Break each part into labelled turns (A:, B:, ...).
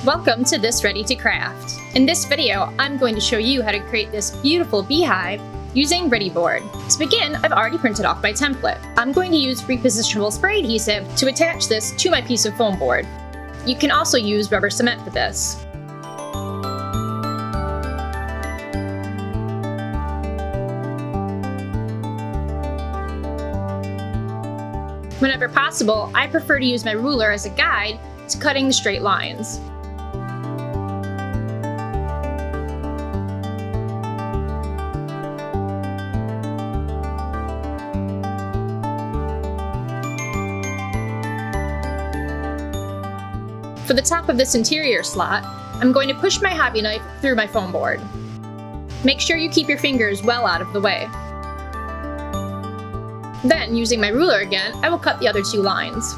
A: Welcome to This Ready to Craft. In this video, I'm going to show you how to create this beautiful beehive using Readi-Board. To begin, I've already printed off my template. I'm going to use Repositionable Spray Adhesive to attach this to my piece of foam board. You can also use rubber cement for this. Whenever possible, I prefer to use my ruler as a guide to cutting the straight lines. For the top of this interior slot, I'm going to push my hobby knife through my foam board. Make sure you keep your fingers well out of the way. Then, using my ruler again, I will cut the other two lines.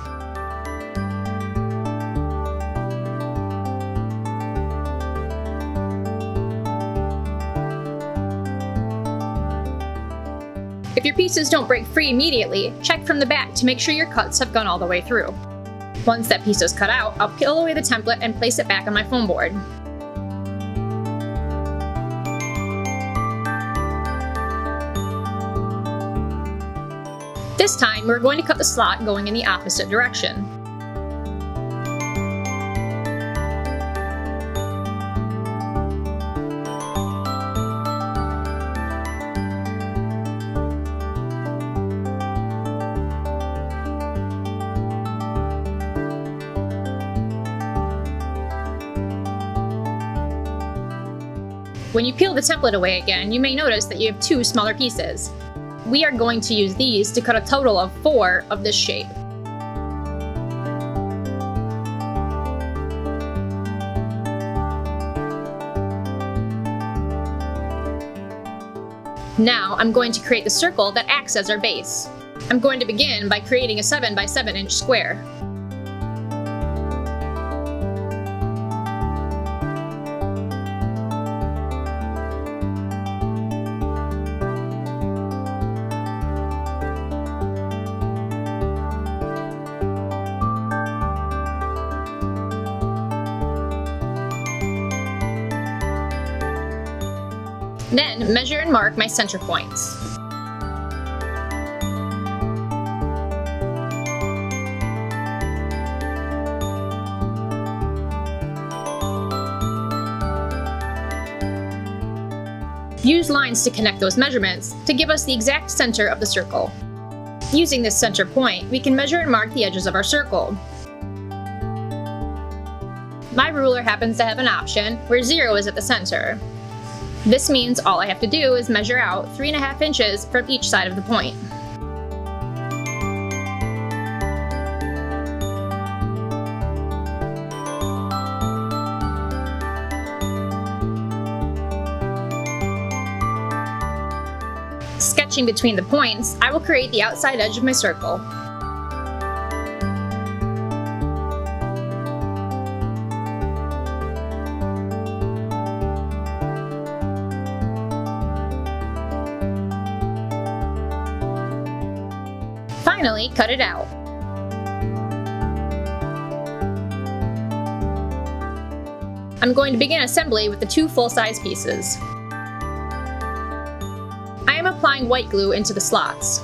A: If your pieces don't break free immediately, check from the back to make sure your cuts have gone all the way through. Once that piece is cut out, I'll peel away the template and place it back on my foam board. This time, we're going to cut the slot going in the opposite direction. When you peel the template away again, you may notice that you have two smaller pieces. We are going to use these to cut a total of 4 of this shape. Now I'm going to create the circle that acts as our base. I'm going to begin by creating a 7 by 7 inch square. Then, measure and mark my center points. Use lines to connect those measurements to give us the exact center of the circle. Using this center point, we can measure and mark the edges of our circle. My ruler happens to have an option where 0 is at the center. This means all I have to do is measure out 3.5 inches from each side of the point. Sketching between the points, I will create the outside edge of my circle. Finally, cut it out. I'm going to begin assembly with the 2 full-size pieces. I am applying white glue into the slots.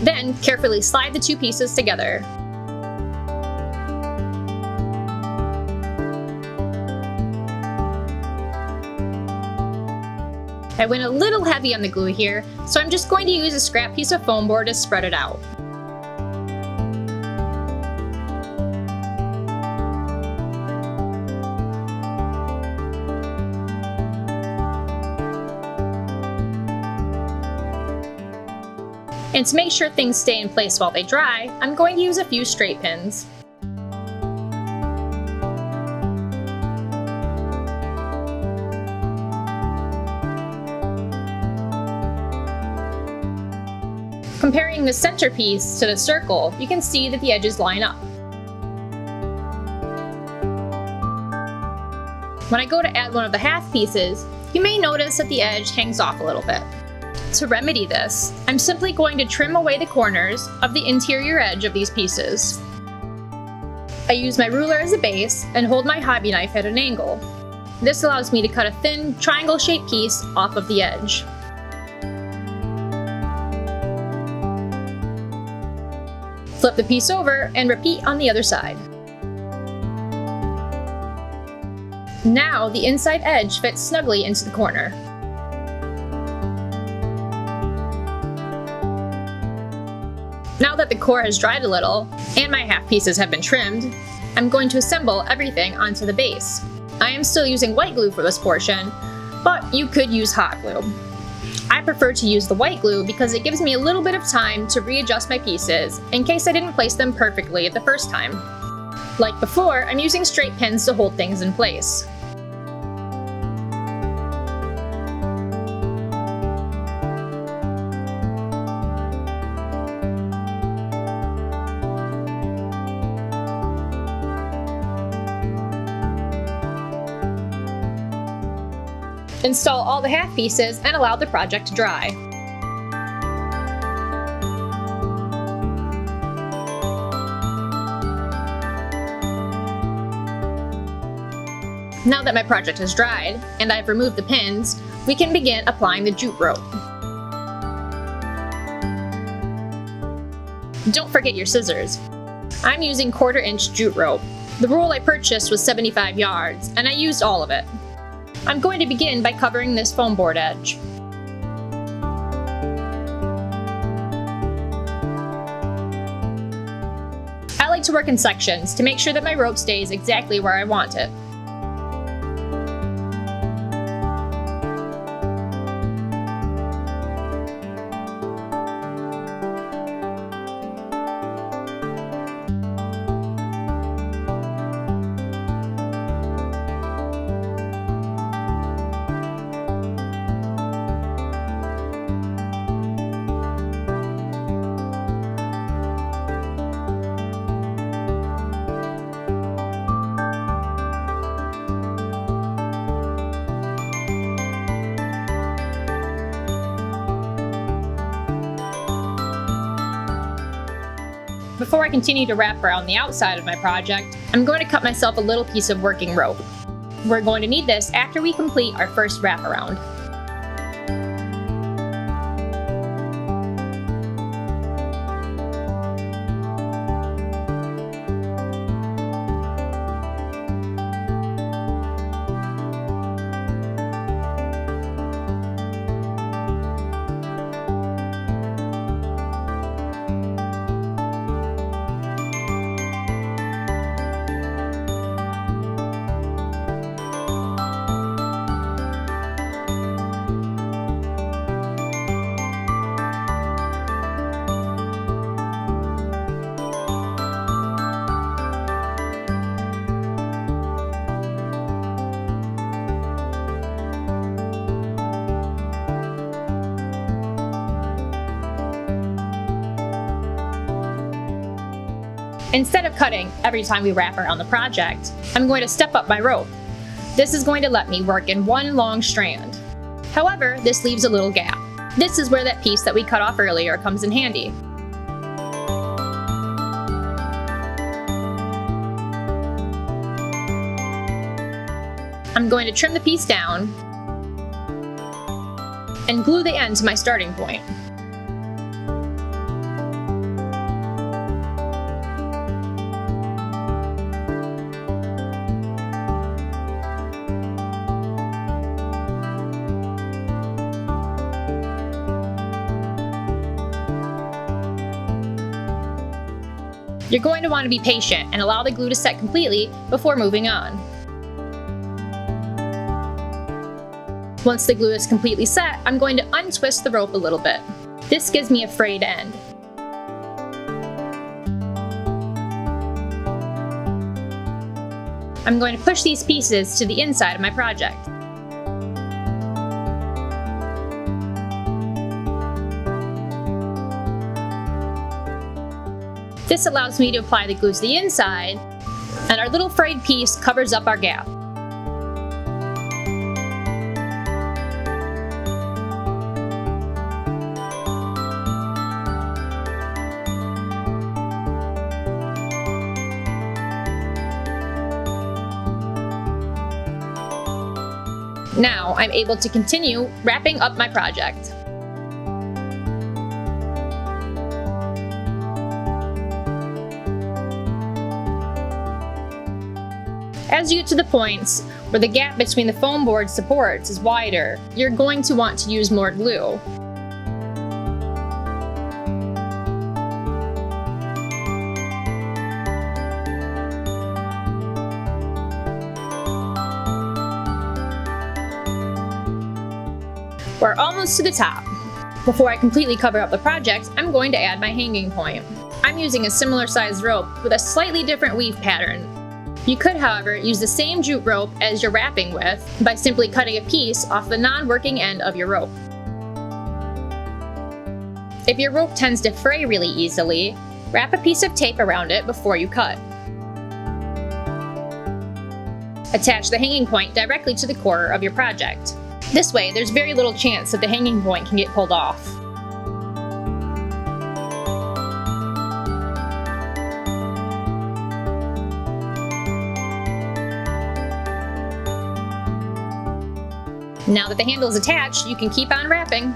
A: Then, carefully slide the 2 pieces together. I went a little heavy on the glue here, so I'm just going to use a scrap piece of foam board to spread it out. And to make sure things stay in place while they dry, I'm going to use a few straight pins. Comparing the centerpiece to the circle, you can see that the edges line up. When I go to add one of the half pieces, you may notice that the edge hangs off a little bit. To remedy this, I'm simply going to trim away the corners of the interior edge of these pieces. I use my ruler as a base and hold my hobby knife at an angle. This allows me to cut a thin, triangle-shaped piece off of the edge. Flip the piece over and repeat on the other side. Now the inside edge fits snugly into the corner. Now that the core has dried a little, and my half pieces have been trimmed, I'm going to assemble everything onto the base. I am still using white glue for this portion, but you could use hot glue. I prefer to use the white glue because it gives me a little bit of time to readjust my pieces in case I didn't place them perfectly the first time. Like before, I'm using straight pins to hold things in place. Install all the half pieces and allow the project to dry. Now that my project has dried and I've removed the pins, we can begin applying the jute rope. Don't forget your scissors. I'm using 1/4-inch jute rope. The roll I purchased was 75 yards and I used all of it. I'm going to begin by covering this foam board edge. I like to work in sections to make sure that my rope stays exactly where I want it. Before I continue to wrap around the outside of my project, I'm going to cut myself a little piece of working rope. We're going to need this after we complete our first wraparound. Instead of cutting every time we wrap around the project, I'm going to step up my rope. This is going to let me work in one long strand. However, this leaves a little gap. This is where that piece that we cut off earlier comes in handy. I'm going to trim the piece down and glue the end to my starting point. You're going to want to be patient and allow the glue to set completely before moving on. Once the glue is completely set, I'm going to untwist the rope a little bit. This gives me a frayed end. I'm going to push these pieces to the inside of my project. This allows me to apply the glue to the inside, and our little frayed piece covers up our gap. Now I'm able to continue wrapping up my project. As you get to the points where the gap between the foam board supports is wider, you're going to want to use more glue. We're almost to the top. Before I completely cover up the project, I'm going to add my hanging point. I'm using a similar sized rope with a slightly different weave pattern. You could, however, use the same jute rope as you're wrapping with by simply cutting a piece off the non-working end of your rope. If your rope tends to fray really easily, wrap a piece of tape around it before you cut. Attach the hanging point directly to the core of your project. This way, there's very little chance that the hanging point can get pulled off. Now that the handle is attached, you can keep on wrapping.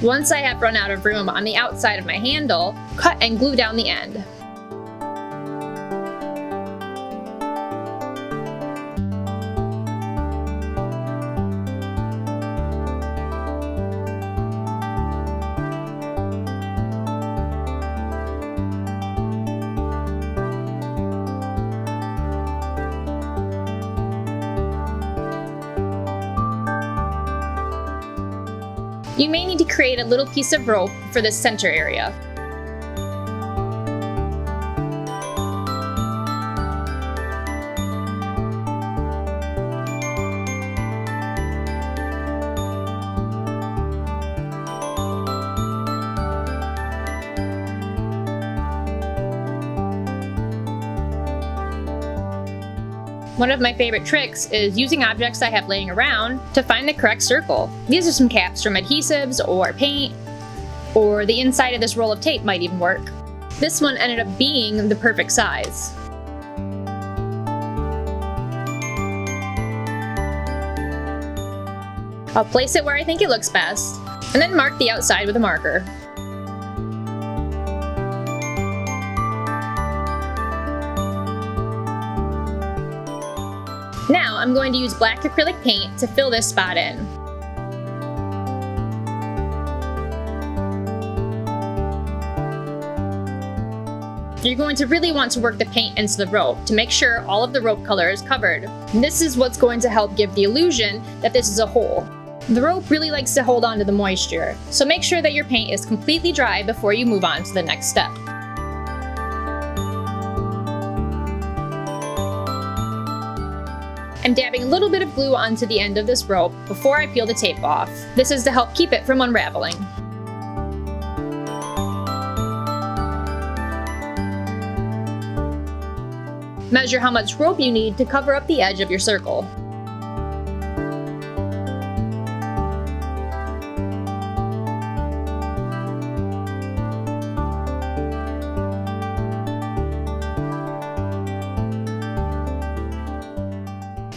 A: Once I have run out of room on the outside of my handle, cut and glue down the end. You may need to create a little piece of rope for this center area. One of my favorite tricks is using objects I have laying around to find the correct circle. These are some caps from adhesives or paint, or the inside of this roll of tape might even work. This one ended up being the perfect size. I'll place it where I think it looks best, and then mark the outside with a marker. Now I'm going to use black acrylic paint to fill this spot in. You're going to really want to work the paint into the rope to make sure all of the rope color is covered. And this is what's going to help give the illusion that this is a hole. The rope really likes to hold on to the moisture, so make sure that your paint is completely dry before you move on to the next step. I'm dabbing a little bit of glue onto the end of this rope before I peel the tape off. This is to help keep it from unraveling. Measure how much rope you need to cover up the edge of your circle.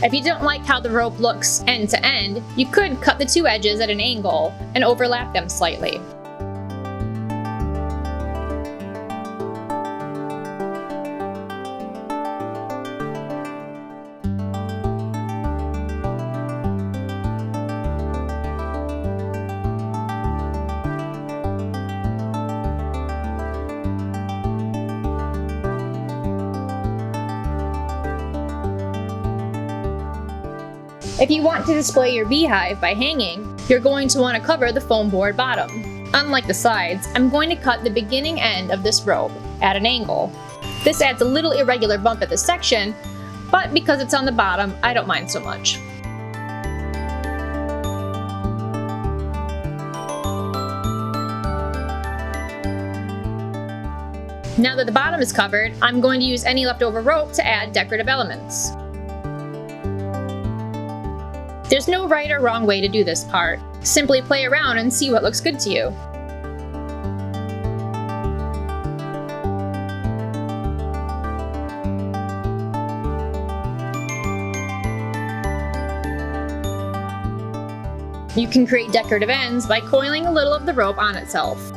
A: If you don't like how the rope looks end to end, you could cut the two edges at an angle and overlap them slightly. If you want to display your beehive by hanging, you're going to want to cover the foam board bottom. Unlike the sides, I'm going to cut the beginning end of this rope at an angle. This adds a little irregular bump at the section, but because it's on the bottom, I don't mind so much. Now that the bottom is covered, I'm going to use any leftover rope to add decorative elements. There's no right or wrong way to do this part. Simply play around and see what looks good to you. You can create decorative ends by coiling a little of the rope on itself.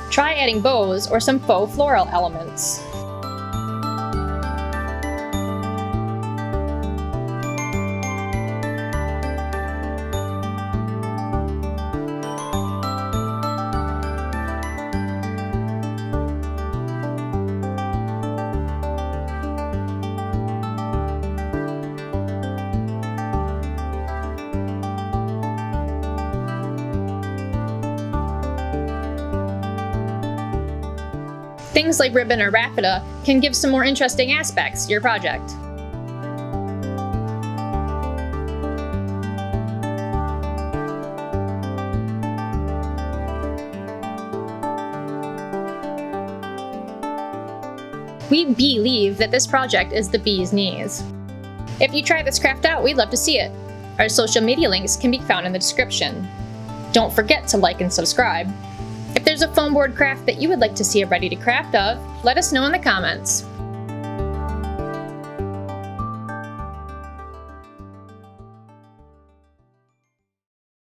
A: Try adding bows or some faux floral elements. Things like ribbon or Raffeta can give some more interesting aspects to your project. We believe that this project is the bee's knees. If you try this craft out, we'd love to see it. Our social media links can be found in the description. Don't forget to like and subscribe. If there's a foam board craft that you would like to see a ready to craft of, let us know in the comments.